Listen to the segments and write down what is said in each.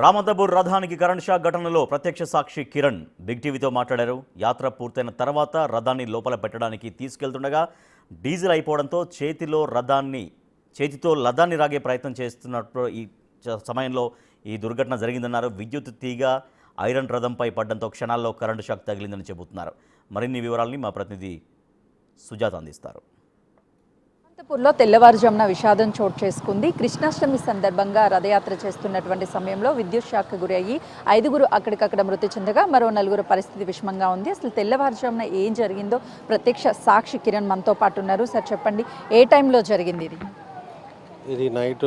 రామంతపూర్ రథానికి current shock ఘటనలో ప్రత్యక్ష సాక్షి కిరణ్ బిగ్ టీవీతో మాట్లాడారు. యాత్ర పూర్తయిన తర్వాత రథాన్ని లోపల పెట్టడానికి తీసుకెళ్తుండగా డీజిల్ అయిపోవడంతో చేతితో రథాన్ని రాగే ప్రయత్నం చేస్తున్నప్పుడు ఈ సమయంలో ఈ దుర్ఘటన జరిగిందన్నారు. విద్యుత్ తీగ ఐరన్ రథంపై పడ్డంతో క్షణాల్లో కరెంటు షాక్ తగిలిందని చెబుతున్నారు. మరిన్ని వివరాలని మా ప్రతినిధి సుజాత అందిస్తారు. రామంతపూర్లో తెల్లవారుజామున విషాదం చోటు చేసుకుంది. కృష్ణాష్టమి సందర్భంగా రథయాత్ర చేస్తున్నటువంటి సమయంలో విద్యుత్ షాక్ గురయ్యి 5 అక్కడికక్కడ మృతి చెందగా మరో 4 పరిస్థితి విషమంగా ఉంది. అసలు తెల్లవారుజామున ఏం జరిగిందో ప్రత్యక్ష సాక్షి కిరణ్ మనతో పాటు ఉన్నారు. సార్ చెప్పండి, ఏ టైంలో జరిగింది ఇది? ఇది నైట్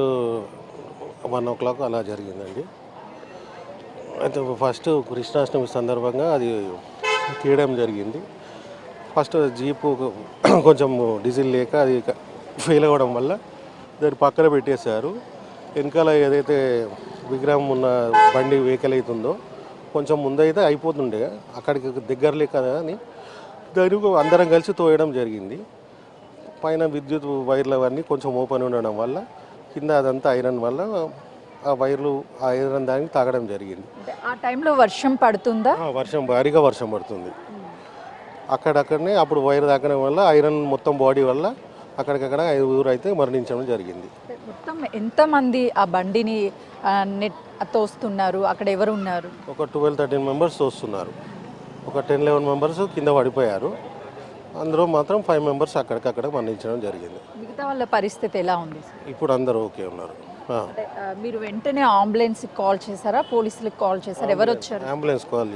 1 o'clock అలా జరిగిందండి. అయితే ఫస్ట్ కృష్ణాష్టమి సందర్భంగా అది తీయడం జరిగింది. ఫస్ట్ జీపు కొంచెం డీజిల్ లేక అది ఫెయిల్ అవ్వడం వల్ల దాన్ని పక్కన పెట్టేశారు. వెనకాల ఏదైతే విగ్రహం ఉన్న బండి వెహికల్ అవుతుందో కొంచెం ముందైతే అయిపోతుండే, అక్కడికి దగ్గరలే కదా అని దానికి అందరం కలిసి తోయడం జరిగింది. పైన విద్యుత్ వైర్లు అవన్నీ కొంచెం ఓపెన్ ఉండడం వల్ల కింద అదంతా ఐరన్ వల్ల ఆ వైర్లు ఆ ఐరన్ దానికి తాగడం జరిగింది. ఆ టైంలో వర్షం పడుతుందా? భారీగా వర్షం పడుతుంది. అక్కడక్కడనే అప్పుడు వైర్ తాకడం వల్ల ఐరన్ మొత్తం బాడీ వల్ల అక్కడికక్కడ 5 అయితే మరణించడం జరిగింది. మొత్తం ఎంతమంది ఆ బండిని తోస్తున్నారు? అక్కడ ఎవరు ఉన్నారు? ఒక 12-13 మెంబర్స్ తోస్తున్నారు. ఒక 10-11 మెంబర్స్ కింద పడిపోయారు. అందులో మాత్రం 5 మెంబర్స్ అక్కడికక్కడ మరణించడం జరిగింది. మిగతా వాళ్ళ పరిస్థితి ఎలా ఉంది? ఇప్పుడు అందరూ ఓకే ఉన్నారు. మీరు వెంటనే అంబులెన్స్ కాల్ చేశారా? పోలీసులకు కాల్ చేశారా? ఎవరు వచ్చారు? అంబులెన్స్ కాల్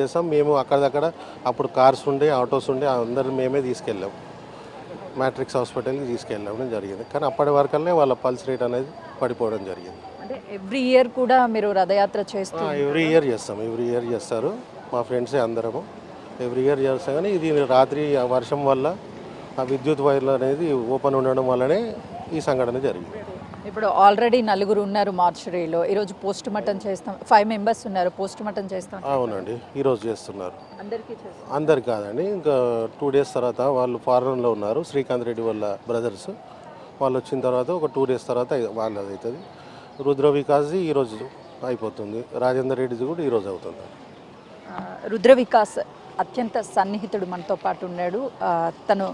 చేసాం. మేము అక్కడక్కడ అప్పుడు కార్స్ ఉండే, ఆటోస్ ఉండే, అందరూ మేమే తీసుకెళ్ళాం. మ్యాట్రిక్స్ హాస్పిటల్కి తీసుకెళ్ళడం జరిగింది. కానీ అప్పటి వరకల్నే వాళ్ళ పల్స్ రేట్ అనేది పడిపోవడం జరిగింది. అంటే ఎవ్రీ ఇయర్ కూడా మీరు రథయాత్ర చేస్తూ? ఎవ్రీ ఇయర్ చేస్తారు మా ఫ్రెండ్సే అందరము. ఎవ్రీ ఇయర్ చేస్తాం. కానీ ఇది రాత్రి వర్షం వల్ల ఆ విద్యుత్ వైర్లు అనేది ఓపెన్ ఉండడం వల్లనే ఈ సంఘటన జరిగింది. ఇప్పుడు ఆల్రెడీ 4 ఉన్నారు మార్చురీలో. ఈరోజు పోస్ట్ మార్టం చేస్తాం. 5 మెంబర్స్ ఉన్నారు. పోస్ట్ మార్టం చేస్తాం. అవునండి, ఈరోజు చేస్తున్నారు. అందరికీ కాదండి, ఇంకా 2 days తర్వాత వాళ్ళు ఫారెన్లో ఉన్నారు. శ్రీకాంత్ రెడ్డి వాళ్ళ బ్రదర్స్ వాళ్ళు వచ్చిన తర్వాత ఒక 2 days తర్వాత వాళ్ళది అవుతుంది. రుద్ర వికాస్ ఈరోజు అయిపోతుంది. రాజేందర్ రెడ్డిది కూడా ఈరోజు అవుతుంది. రుద్ర వికాస్ అత్యంత సన్నిహితుడు మనతో పాటు ఉన్నాడు. తను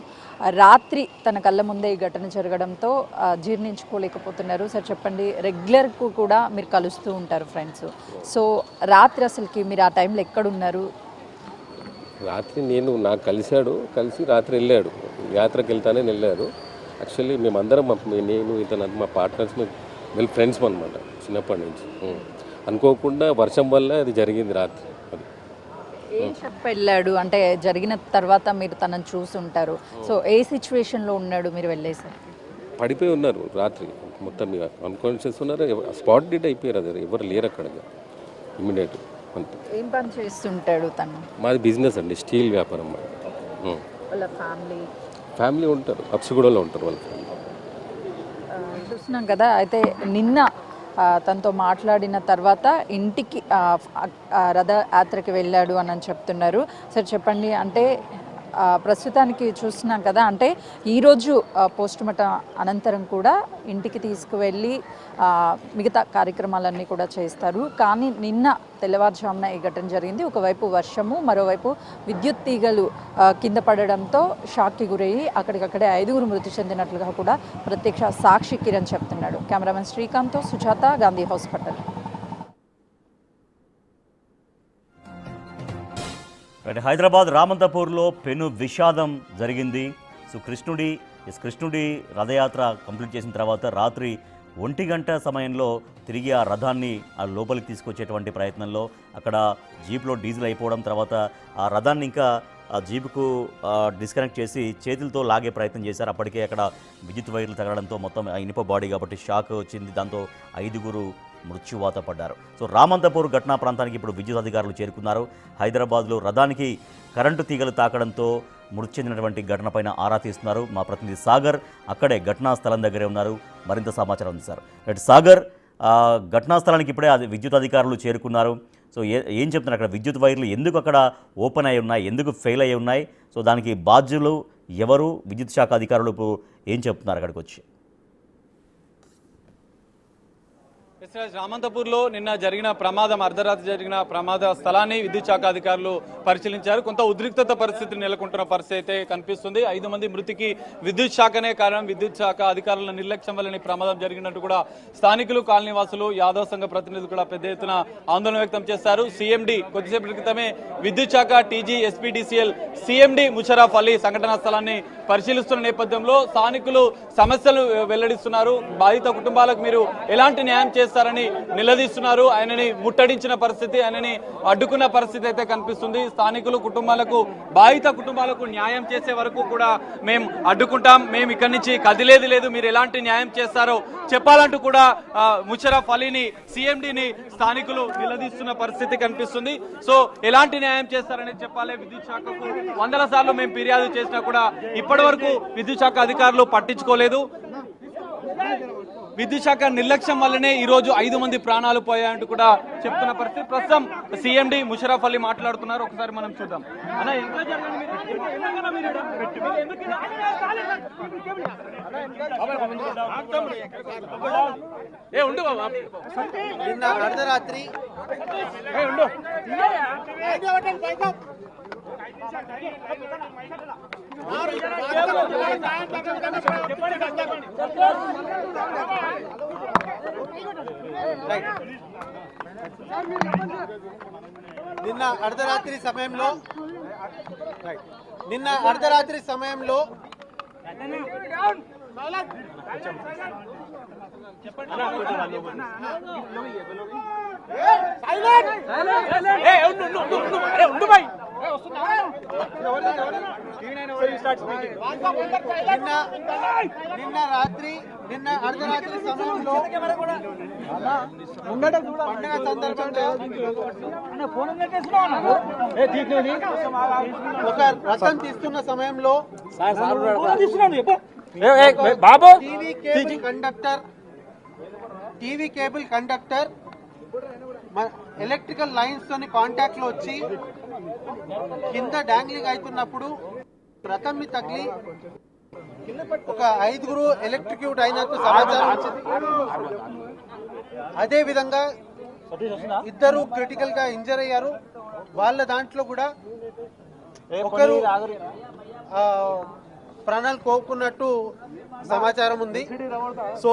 రాత్రి తన కళ్ళ ముందే ఈ ఘటన జరగడంతో జీర్ణించుకోలేకపోతున్నారు. సార్ చెప్పండి, రెగ్యులర్కు కూడా మీరు కలుస్తూ ఉంటారు ఫ్రెండ్స్. సో రాత్రి అసలుకి మీరు ఆ టైంలో ఎక్కడున్నారు? రాత్రి నాకు కలిసి రాత్రి వెళ్ళాడు. యాత్రకు వెళ్తానని వెళ్ళాడు. యాక్చువల్లీ మేమందరం నేను ఇతను మా పార్ట్నర్స్ వీళ్ళు ఫ్రెండ్స్ అనమాట చిన్నప్పటి నుంచి. అనుకోకుండా వర్షం వల్ల అది జరిగింది రాత్రి. ఏం వెళ్ళాడు అంటే జరిగిన తర్వాత మీరు తనని చూసి ఉంటారు. సో ఏ సిచ్యువేషన్లో ఉన్నాడు మీరు వెళ్ళేసరికి? పడిపోయి ఉన్నారు రాత్రి మొత్తం, అన్కాన్షియస్ ఉన్నారు. స్పాట్ డెడ్ అయిపోయారు. అది ఎవరు లేరు అక్కడ ఇమ్మీడియట్. అంతే. ఏం పని చేస్తుంటాడు తను? మాది బిజినెస్ అండి, స్టీల్ వ్యాపారం. వాళ్ళ ఫ్యామిలీ ఉంటారు, అప్సిగూడలో ఉంటారు వాళ్ళ ఫ్యామిలీ. చూస్తున్నాం కదా. అయితే నిన్న తనతో మాట్లాడిన తర్వాత ఇంటికి రథయాత్రకి వెళ్ళాడు అని చెప్తున్నారు. సార్ చెప్పండి, అంటే ప్రస్తుతానికి చూస్తున్నాం కదా, అంటే ఈరోజు పోస్ట్ మార్టం అనంతరం కూడా ఇంటికి తీసుకువెళ్ళి మిగతా కార్యక్రమాలన్నీ కూడా చేస్తారు. కానీ నిన్న తెల్లవారుజామున ఈ ఘటన జరిగింది. ఒకవైపు వర్షము, మరోవైపు విద్యుత్ తీగలు కింద పడడంతో షాక్కి గురయ్యి అక్కడికక్కడే 5 మృతి చెందినట్లుగా కూడా ప్రత్యక్ష సాక్షి కిరణ్ చెప్తున్నాడు. కెమెరామెన్ శ్రీకాంత్తో సుజాత, గాంధీ హాస్పిటల్. హైదరాబాద్ రామంతపూర్లో పెను విషాదం జరిగింది. సో కృష్ణుడి రథయాత్ర కంప్లీట్ చేసిన తర్వాత రాత్రి 1 గంట సమయంలో తిరిగి ఆ రథాన్ని లోపలికి తీసుకొచ్చేటువంటి ప్రయత్నంలో అక్కడ జీప్లో డీజిల్ అయిపోవడం, తర్వాత ఆ రథాన్ని ఇంకా ఆ జీపుకు డిస్కనెక్ట్ చేసి చేతులతో లాగే ప్రయత్నం చేశారు. అప్పటికే అక్కడ విద్యుత్ వైర్లు తగలడంతో మొత్తం ఇనుప బాడీ కాబట్టి షాక్ వచ్చింది. దాంతో 5 మృత్యువాత పడ్డారు. సో రామంతపూర్ ఘటనా ప్రాంతానికి ఇప్పుడు విద్యుత్ అధికారులు చేరుకున్నారు. హైదరాబాద్లో రథానికి కరెంటు తీగలు తాకడంతో మృతి చెందినటువంటి ఘటనపైన ఆరా తీస్తున్నారు. మా ప్రతినిధి సాగర్ అక్కడే ఘటనా స్థలం దగ్గరే ఉన్నారు, మరింత సమాచారం అందిస్తారు. సాగర్, ఘటనా స్థలానికి ఇప్పుడే విద్యుత్ అధికారులు చేరుకున్నారు. సో ఏం చెప్తున్నారు అక్కడ? విద్యుత్ వైర్లు ఎందుకు అక్కడ ఓపెన్ అయి ఉన్నాయి, ఎందుకు ఫెయిల్ అయి ఉన్నాయి? సో దానికి బాధ్యులు ఎవరు? విద్యుత్ శాఖ అధికారులు ఏం చెప్తున్నారు అక్కడికి వచ్చి? రామంతపూర్లో నిన్న జరిగిన ప్రమాదం, అర్ధరాత్రి జరిగిన ప్రమాద స్థలాన్ని విద్యుత్ శాఖ అధికారులు పరిశీలించారు. కొంత ఉద్రిక్తత పరిస్థితి నెలకొంటున్న పరిస్థితి అయితే కనిపిస్తుంది. 5 మంది మృతికి విద్యుత్ శాఖనే కారణం. విద్యుత్ శాఖ అధికారుల నిర్లక్ష్యం వల్లనే ప్రమాదం జరిగినట్టు కూడా స్థానికులు, కాలనీవాసులు, యాదవ్ సంఘ ప్రతినిధులు కూడా పెద్ద ఎత్తున ఆందోళన వ్యక్తం చేశారు. సీఎండీ కొద్దిసేపటి క్రితమే విద్యుత్ శాఖ TG SPDCL CMD Musharraf Ali సంఘటనా స్థలాన్ని పరిశీలిస్తున్న నేపథ్యంలో స్థానికులు సమస్యలు వెల్లడిస్తున్నారు. బాధిత కుటుంబాలకు మీరు ఎలాంటి న్యాయం చేస్తారని నిలదీస్తున్నారు. ఆయనని ముట్టడించిన పరిస్థితి, ఆయనని అడ్డుకున్న పరిస్థితి అయితే కనిపిస్తుంది. స్థానికులు కుటుంబాలకు, బాధిత కుటుంబాలకు న్యాయం చేసే వరకు కూడా మేము అడ్డుకుంటాం, మేము ఇక్కడి నుంచి కదిలేది లేదు, మీరు ఎలాంటి న్యాయం చేస్తారో చెప్పాలంటూ కూడా ముషరఫ్ అలీని, సీఎండీని స్థానికులు నిలదీస్తున్న పరిస్థితి కనిపిస్తుంది. సో ఎలాంటి న్యాయం చేస్తారని చెప్పాలి. విద్యుత్ శాఖకు 100 సార్లు మేము ఫిర్యాదు చేసినా కూడా ఇప్పటి వరకు విద్యుత్ శాఖ అధికారులు పట్టించుకోలేదు. విద్యుత్ శాఖ నిర్లక్ష్యం వల్లనే ఈ రోజు 5 మంది ప్రాణాలు పోయాయంటూ కూడా చెప్తున్న పరిస్థితి. ప్రస్తుతం సీఎండీ ముషరఫ్ అలీ మాట్లాడుతున్నారు. ఒకసారి మనం చూద్దాం. నిన్న అర్ధరాత్రి సమయంలో నిన్న అర్ధరాత్రి సమయంలో పండుగ సందర్భంగా ఒక రథం తీస్తున్న సమయంలో TV cable conductor electrical lines తోని కాంటాక్ట్ లో వచ్చి కింద డాంగ్లింగ్ అవుతున్నప్పుడు రథంని తగిలి ఒక 5 ఎలక్ట్రిక్యూట్ అయినట్టు సమాచారం వచ్చింది. అదే విధంగా 2 క్రిటికల్ గా ఇంజర్ అయ్యారు. వాళ్ళ దాంట్లో కూడా ఒకరు ప్రాణాలు కోరుకున్నట్టు సమాచారం ఉంది. సో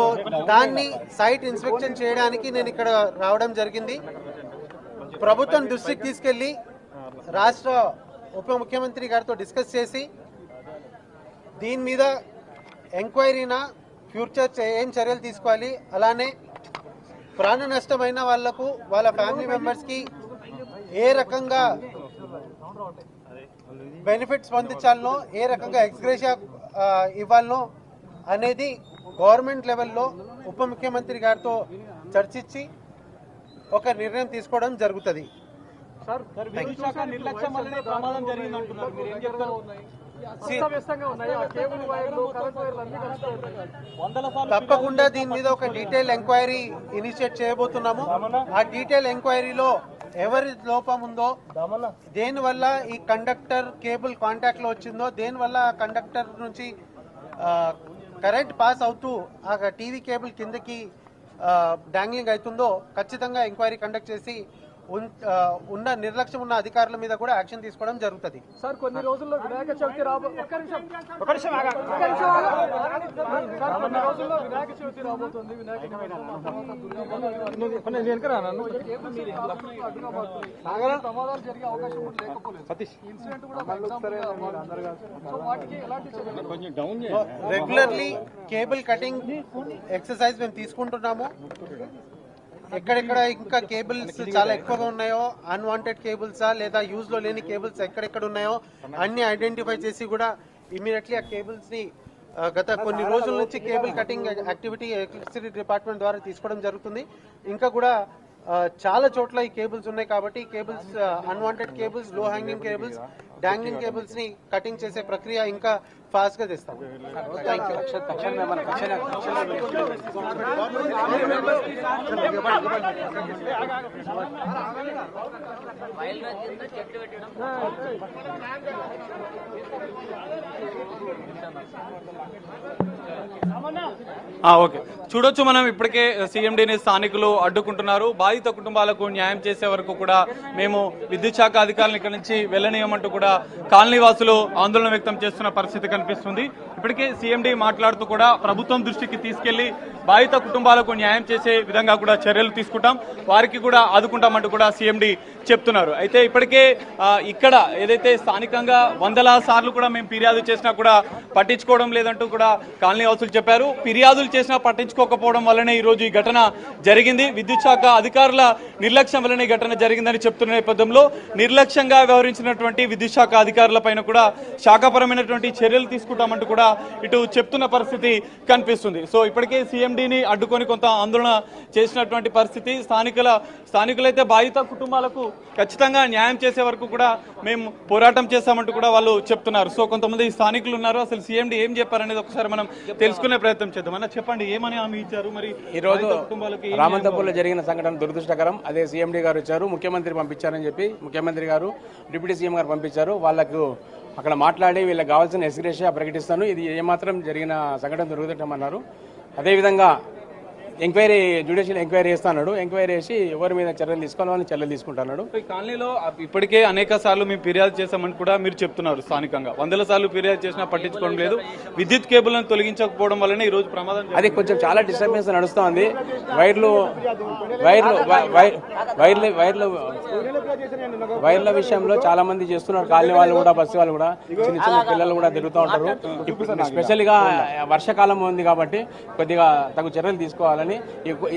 దాన్ని సైట్ ఇన్స్పెక్షన్ చేయడానికి నేను ఇక్కడ రావడం జరిగింది. ప్రభుత్వం దృష్టికి తీసుకెళ్లి రాష్ట్ర ఉప ముఖ్యమంత్రి గారితో డిస్కస్ చేసి దీని మీద ఎంక్వైరీనా, ఫ్యూచర్ ఏం చర్యలు తీసుకోవాలి, అలానే ప్రాణ నష్టమైన వాళ్లకు, వాళ్ళ ఫ్యామిలీ మెంబర్స్కి ఏ రకంగా బెనిఫిట్స్ పొందించాలనో, ఏ రకంగా ఎక్స్గ్రేషియా ఇవ్వాలనో అనేది గవర్నమెంట్ లెవెల్లో ఉప ముఖ్యమంత్రి గారితో చర్చించి ఒక నిర్ణయం తీసుకోవడం జరుగుతుంది. తప్పకుండా దీని మీద ఒక డీటెయిల్ ఎంక్వైరీ ఇనిషియేట్ చేయబోతున్నాము. ఆ డీటెయిల్ ఎంక్వైరీలో ఎవరి లోపం ఉందో, దేనివల్ల ఈ కండక్టర్ కేబుల్ కాంటాక్ట్ లో వచ్చిందో, దేనివల్ల ఆ కండక్టర్ నుంచి కరెంట్ పాస్ అవుతూ ఆ టీవీ కేబుల్ కిందకి డాంగ్లింగ్ అవుతుందో ఖచ్చితంగా ఎంక్వైరీ కండక్ట్ చేసి ఉన్న నిర్లక్ష్యం ఉన్న అధికారుల మీద కూడా యాక్షన్ తీసుకోవడం జరుగుతుంది. సార్, కొన్ని రోజుల్లో వినాయక చవితి రాబోతుంది. ప్రమాదాలు జరిగే అవకాశం లేకపోలేదు. ఇన్సిడెంట్ కూడా రెగ్యులర్లీ కేబుల్ కటింగ్ ఎక్సర్సైజ్ మేము తీసుకుంటున్నాము. ఎక్కడెక్కడ ఇంకా కేబుల్స్ చాలా ఎక్కువగా ఉన్నాయో, అన్వాంటెడ్ కేబుల్సా లేదా యూజ్ లో లేని కేబుల్స్ ఎక్కడెక్కడ ఉన్నాయో అన్ని ఐడెంటిఫై చేసి కూడా ఇమీడియట్లీ ఆ కేబుల్స్ ని గత కొన్ని రోజుల నుంచి cable cutting activity electricity department ద్వారా తీసుకోవడం జరుగుతుంది. ఇంకా కూడా చాలా చోట్ల ఈ కేబుల్స్ ఉన్నాయి కాబట్టి కేబుల్స్, అన్వాంటెడ్ కేబుల్స్, లో హ్యాంగింగ్ కేబుల్స్, డాంగ్లింగ్ కేబుల్స్ ని కటింగ్ చేసే ప్రక్రియ ఇంకా ఫాస్ట్ గా తెస్తాం. ఓకే, చూడొచ్చు మనం ఇప్పటికే సీఎండీని స్థానికులు అడ్డుకుంటున్నారు. బాధిత కుటుంబాలకు న్యాయం చేసే వరకు కూడా మేము విద్యుత్ శాఖ అధికారులను ఇక్కడ నుంచి వెళ్ళనీయమంటూ కూడా కాలనీ వాసులు ఆందోళన వ్యక్తం చేస్తున్న పరిస్థితి కనిపిస్తుంది. ఇప్పటికే సీఎండీ మాట్లాడుతూ కూడా ప్రభుత్వం దృష్టికి తీసుకెళ్లి బాధిత కుటుంబాలకు న్యాయం చేసే విధంగా కూడా చర్యలు తీసుకుంటాం, వారికి కూడా ఆదుకుంటామంటూ కూడా సీఎండీ చెప్తున్నారు. అయితే ఇప్పటికే ఇక్కడ ఏదైతే స్థానికంగా వందల సార్లు కూడా మేము ఫిర్యాదు చేసినా కూడా పట్టించుకోవడం లేదంటూ కూడా కాలనీ వాసులు చెప్పారు. ఫిర్యాదులు చేసినా పట్టించుకోకపోవడం వల్లనే ఈ రోజు ఈ ఘటన జరిగింది. విద్యుత్ శాఖ అధికారుల నిర్లక్ష్యం వల్లనే ఈ ఘటన జరిగిందని చెప్తున్న నేపథ్యంలో నిర్లక్ష్యంగా వ్యవహరించినటువంటి విద్యుత్ శాఖ అధికారుల పైన కూడా శాఖాపరమైనటువంటి చర్యలు తీసుకుంటామంటూ కూడా ఇటు చెప్తున్న పరిస్థితి కనిపిస్తుంది. సో ఇప్పటికే సీఎండీని అడ్డుకొని కొంత ఆందోళన చేసినటువంటి పరిస్థితి. స్థానికులైతే బాధిత కుటుంబాలకు ఖచ్చితంగా న్యాయం చేసే వరకు కూడా మేము పోరాటం చేస్తామంటూ కూడా వాళ్ళు చెప్తున్నారు. సో కొంతమంది స్థానికులు ఉన్నారు, అసలు సీఎండీ ఏం చెప్పారనేది ఒకసారి మనం తెలుసుకునే ప్రయత్నం చేద్దాం. అన్న చెప్పండి, ఏమని హామీ ఇచ్చారు? మరి ఈ రోజు రామంతపూర్లో జరిగిన సంఘటన దురదృష్టకరం. అదే సీఎండీ గారు వచ్చారు, ముఖ్యమంత్రి పంపించారని చెప్పి ముఖ్యమంత్రి గారు డిప్యూటీ సీఎం గారు పంపించారు. వాళ్ళకు అక్కడ మాట్లాడి వీళ్ళకి కావాల్సిన ఎస్గ్రేషియా ప్రకటిస్తాను, ఇది ఏమాత్రం జరిగిన సంఘటన దురదృష్టమన్నారు. అదేవిధంగా ఎంక్వైరీ జ్యుడిషియల్ ఎంక్వైరీ చేస్తాడు, ఎంక్వైరీ చేసి ఎవరి మీద చర్యలు తీసుకోవాలని చర్యలు తీసుకుంటున్నాడు. ఈ కాలనీలో ఇప్పటికే అనేక సార్లు మేము ఫిర్యాదు చేశామని కూడా మీరు చెప్తున్నారు. స్థానికంగా వందల సార్లు ఫిర్యాదు చేసినా పట్టించుకోవడం లేదు. విద్యుత్ కేబుల్ను తొలగించకపోవడం వల్లనే ఈ రోజు ప్రమాదం. అది కొంచెం చాలా డిస్టర్బెన్స్ నడుస్తుంది. వైర్ల విషయంలో చాలా మంది చేస్తున్నారు. కాలనీ వాళ్ళు కూడా, బస్సు వాళ్ళు కూడా, చిన్న చిన్న పిల్లలు కూడా తిరుగుతూ ఉంటారు. స్పెషల్గా వర్షాకాలం ఉంది కాబట్టి కొద్దిగా తగు చర్యలు తీసుకోవాలని.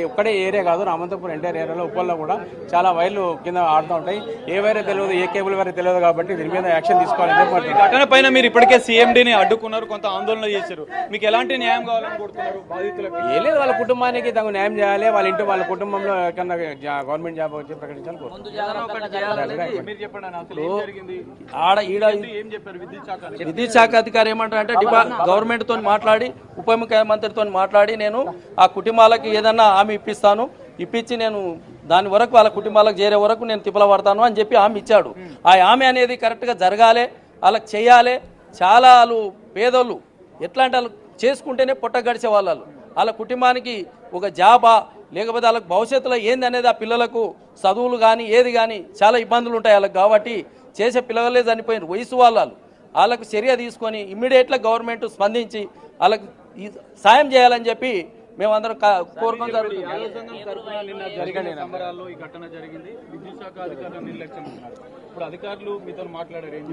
ఒక్కడే ఏరియా కాదు, రామంతపూర్ ఎంటైర్ ఏరియాలో ఉప్పల్లో కూడా చాలా వైర్లు కింద ఆడుతూ ఉంటాయి. ఏ వైరే తెలియదు, ఏ కేబుల్ వైరే తెలియదు కాబట్టి దీని మీద యాక్షన్ తీసుకోవాలని చెప్పి. ఘటన పైన మీరు ఇప్పటికే సీఎండీని అడ్డుకున్నారు, కొంత ఆందోళన చేశారు. మీకు ఎలాంటి న్యాయం కావాలని కోరుతున్నారు బాధితులకు? ఏ లేదు, వాళ్ళ కుటుంబానికి తగు న్యాయం చేయాలి. వాళ్ళ ఇంటి వాళ్ళ కుటుంబంలో ఎక్కడన్నా గవర్నమెంట్ జాబ్ వచ్చి ప్రకటించాలి. విద్యుత్ శాఖ అధికారి ఏమంటారంటే గవర్నమెంట్ తో మాట్లాడి, ఉప ముఖ్యమంత్రితో మాట్లాడి నేను ఆ కుటుంబాలకు ఏదన్నా హామీ ఇప్పించి నేను దాని వరకు వాళ్ళ కుటుంబాలకు చేరే వరకు నేను తిప్పల పడతాను అని చెప్పి హామీ ఇచ్చాడు. ఆ హామీ అనేది కరెక్ట్గా జరగాలి, వాళ్ళకి చేయాలి. చాలా వాళ్ళు పేదోళ్ళు, ఎట్లాంటి వాళ్ళు చేసుకుంటేనే పొట్ట గడిచే వాళ్ళు. వాళ్ళ కుటుంబానికి ఒక జాబా లేకపోతే వాళ్ళకి భవిష్యత్తులో ఏంది అనేది ఆ పిల్లలకు చదువులు కానీ ఏది కానీ చాలా ఇబ్బందులు ఉంటాయి వాళ్ళకి. కాబట్టి చేసే పిల్లలే చనిపోయిన వయసు వాళ్ళకు చర్య తీసుకొని ఇమ్మీడియట్గా గవర్నమెంట్ స్పందించి వాళ్ళకి సాయం చేయాలని చెప్పి మేమందరం కోరుకోవడం జరుగుతుంది.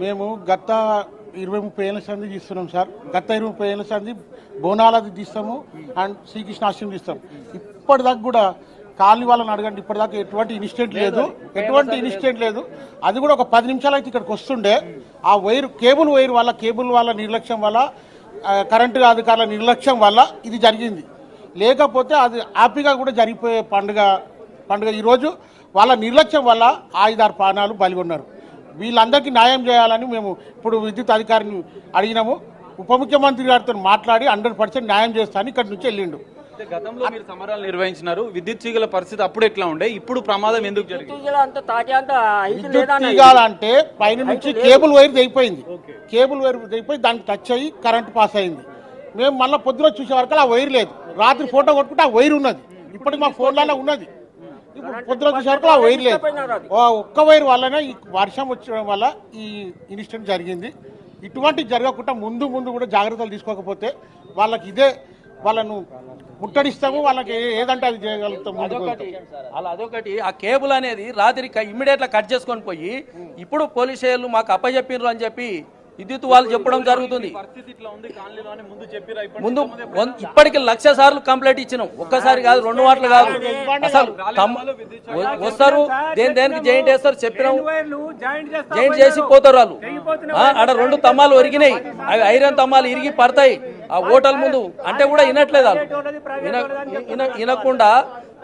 మేము గత 20-30 ఏళ్ళ సంది తీస్తున్నాం సార్. గత 20-30 ఏళ్ళ సంది బోనాలది తీస్తాము అండ్ శ్రీకృష్ణాష్టమి తీస్తాం. ఇప్పటిదాకా కూడా కాలనీ వాళ్ళని అడగండి, ఇప్పటిదాకా ఎటువంటి ఇన్సిడెంట్ లేదు. అది కూడా ఒక 10 నిమిషాలు అయితే ఇక్కడికి వస్తుండే. ఆ కేబుల్ వాళ్ళ నిర్లక్ష్యం వల్ల, కరెంటు అధికారుల నిర్లక్ష్యం వల్ల ఇది జరిగింది. లేకపోతే అది హ్యాపీగా కూడా జరిగిపోయే పండుగ ఈరోజు వాళ్ళ నిర్లక్ష్యం వల్ల 5-6 ప్రాణాలు బలిగొన్నారు. వీళ్ళందరికీ న్యాయం చేయాలని మేము ఇప్పుడు విద్యుత్ అధికారిని అడిగినాము. ఉప ముఖ్యమంత్రి గారితో మాట్లాడి 100% న్యాయం చేస్తాను ఇక్కడి నుంచి వెళ్ళిండు. గతంలో మీరు సమరాలు నిర్వహించినారు. విద్యుత్ తీగల పరిస్థితి అప్పుడు ఎట్లా ఉండే, ఇప్పుడు ప్రమాదం ఎందుకు జరిగింది? విద్యుత్ తీగాలంటే పైన నుంచి కేబుల్ వైర్ తెగిపోయి దానికి టచ్ అయ్యి కరెంట్ పాస్ అయింది. మేము మళ్ళీ పొద్దున చూసే వరకు ఆ వైర్ లేదు. రాత్రి ఫోటో కొట్టుకుంటే ఆ వైర్ ఉన్నది, ఇప్పటికి మా ఫోన్లలో ఉన్నది. ఇప్పుడు పొద్దున చూసే వరకు ఆ వైర్ లేదు. ఒక్క వైర్ వల్లనే ఈ వర్షం వచ్చడం వల్ల ఈ ఇన్సిడెంట్ జరిగింది. ఇటువంటి జరగకుండా ముందు కూడా జాగ్రత్తలు తీసుకోకపోతే వాళ్ళను ముట్టడిస్తాము, వాళ్ళకి ఏదంటే అది చేయగలుగుతాం. అదొకటి, ఆ కేబుల్ అనేది రాత్రి ఇమ్మీడియట్గా కట్ చేసుకొని పోయి ఇప్పుడు పోలీసు వాళ్ళు మాకు అప్పచెప్పిర్రు అని చెప్పి విద్యుత్ వాళ్ళు చెప్పడం జరుగుతుంది. ముందు ఇప్పటికి 1,00,000 సార్లు కంప్లైంట్ ఇచ్చినాం. ఒక్కసారి కాదు, 2 మాటలు కాదు. అసలు వస్తారు, దేనికి జాయింట్ వేస్తారు చెప్పినాం, జాయింట్ చేసి పోతారు వాళ్ళు. ఆడ 2 తమ్మాలు ఒరిగినాయి, అవి ఐరన్ తమ్మాలు ఇరిగి పడతాయి ఆ హోటల్ ముందు. అంటే కూడా వినట్లేదు వాళ్ళు. వినకుండా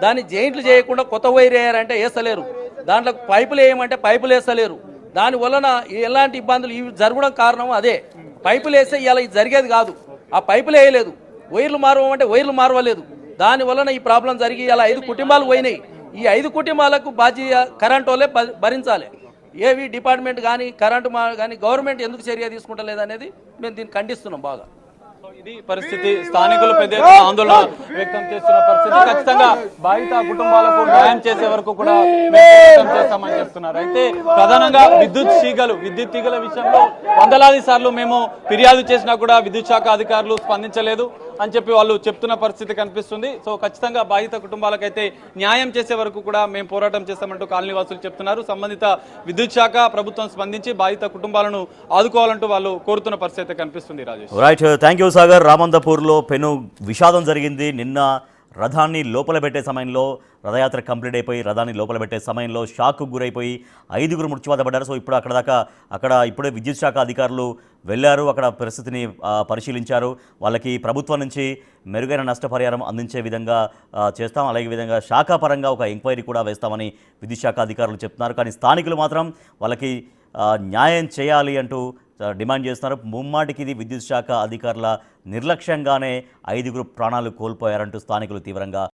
దాన్ని జాయింట్లు చేయకుండా కొత్త వైర్ వేయారంటే వేస్తలేరు. దాంట్లో పైపులు వేయమంటే పైపులు వేస్తలేరు. దాని వలన ఎలాంటి ఇబ్బందులు ఇవి జరగడం కారణం అదే. పైపులు వేస్తే ఇలా ఇది జరిగేది కాదు. ఆ పైపులు వేయలేదు, వైర్లు మారవమంటే వైర్లు మారవలేదు. దాని వలన ఈ ప్రాబ్లం జరిగి ఇలా 5 కుటుంబాలు పోయినాయి. ఈ 5 కుటుంబాలకు బాధ్యత కరెంట్ వాళ్ళే భరించాలి. ఏవి డిపార్ట్మెంట్ కానీ కరెంటు కానీ గవర్నమెంట్ ఎందుకు చర్య తీసుకుంటలేదు అనేది మేము దీన్ని ఖండిస్తున్నాం బాగా. ఇది పరిస్థితి. స్థానికులు పెద్ద ఆందోళన వ్యక్తం చేస్తున్న పరిస్థితి. ఖచ్చితంగా బాధిత కుటుంబాలకు న్యాయం చేసే వరకు కూడా మేము పోరాటం చేస్తామని చెప్తున్నారు. అయితే ప్రధానంగా విద్యుత్ తీగల విషయంలో వందలాది సార్లు మేము ఫిర్యాదు చేసినా కూడా విద్యుత్ శాఖ అధికారులు స్పందించలేదు అని చెప్పి వాళ్ళు చెప్తున్న పరిస్థితి కనిపిస్తుంది. సో ఖచ్చితంగా బాధిత కుటుంబాలకైతే న్యాయం చేసే వరకు కూడా మేము పోరాటం చేస్తామంటూ కాలనీ వాసులు చెప్తున్నారు. సంబంధిత విద్యుత్ శాఖ ప్రభుత్వం స్పందించి బాధిత కుటుంబాలను ఆదుకోవాలంటూ వాళ్ళు కోరుతున్న పరిస్థితి కనిపిస్తుంది. Rajesh, right, thank you Sagar. రామంతపూర్లో పెను విషాదం జరిగింది. నిన్న రథాన్ని లోపల పెట్టే సమయంలో, రథయాత్ర కంప్లీట్ అయిపోయి రథాన్ని లోపల పెట్టే సమయంలో షాక్కు గురైపోయి 5గురు మృత్యువాత పడ్డారు. సో ఇప్పుడు ఇప్పుడే విద్యుత్ శాఖ అధికారులు వెళ్ళారు, అక్కడ పరిస్థితిని పరిశీలించారు. వాళ్ళకి ప్రభుత్వం నుంచి మెరుగైన నష్టపరిహారం అందించే విధంగా చేస్తాం, అలాగే విధంగా శాఖాపరంగా ఒక ఎంక్వైరీ కూడా వేస్తామని విద్యుత్ శాఖ అధికారులు చెప్తున్నారు. కానీ స్థానికులు మాత్రం వాళ్ళకి న్యాయం చేయాలి అంటూ డిమాండ్ చేస్తున్నారు. ముమ్మాటికి ఇది విద్యుత్ శాఖ అధికారుల నిర్లక్ష్యంగానే 5గురు ప్రాణాలు కోల్పోయారంటూ స్థానికులు తీవ్రంగా